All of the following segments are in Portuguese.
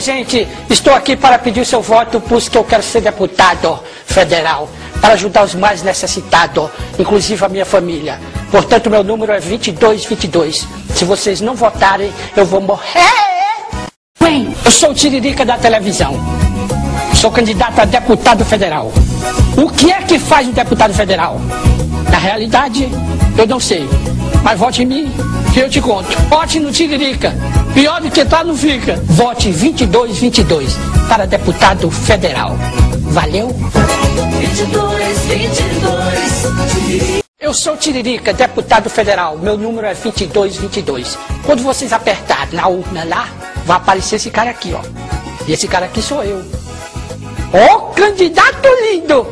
Oi, gente, estou aqui para pedir o seu voto, pois que eu quero ser deputado federal, para ajudar os mais necessitados, inclusive a minha família. Portanto, meu número é 2222. Se vocês não votarem, eu vou morrer. Bem, eu sou o Tiririca da televisão. Sou candidato a deputado federal. O que é que faz um deputado federal? Na realidade, eu não sei. Mas vote em mim, que eu te conto. Vote no Tiririca. Pior do que tá, não fica. Vote 2222 para deputado federal. Valeu? 2222. Eu sou Tiririca, deputado federal. Meu número é 2222. Quando vocês apertarem na urna lá, vai aparecer esse cara aqui, ó. E esse cara aqui sou eu. Ó, candidato lindo!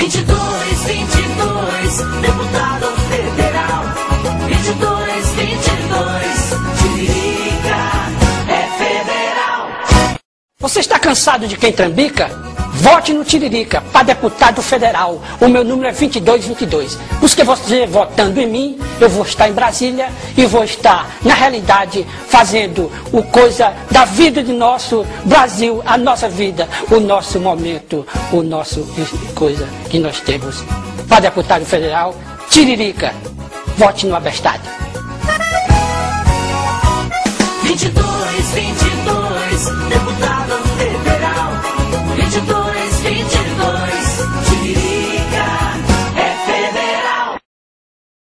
2222, deputado federal. 2222, Tiririca é federal. Você está cansado de quem trambica? Vote no Tiririca para deputado federal. O meu número é 2222. Porque você votando em mim, eu vou estar em Brasília e vou estar, na realidade, fazendo o coisa da vida de nosso Brasil, a nossa vida, o nosso momento, o nosso coisa que nós temos. Para deputado federal, Tiririca. Vote no abestado. 2222, deputado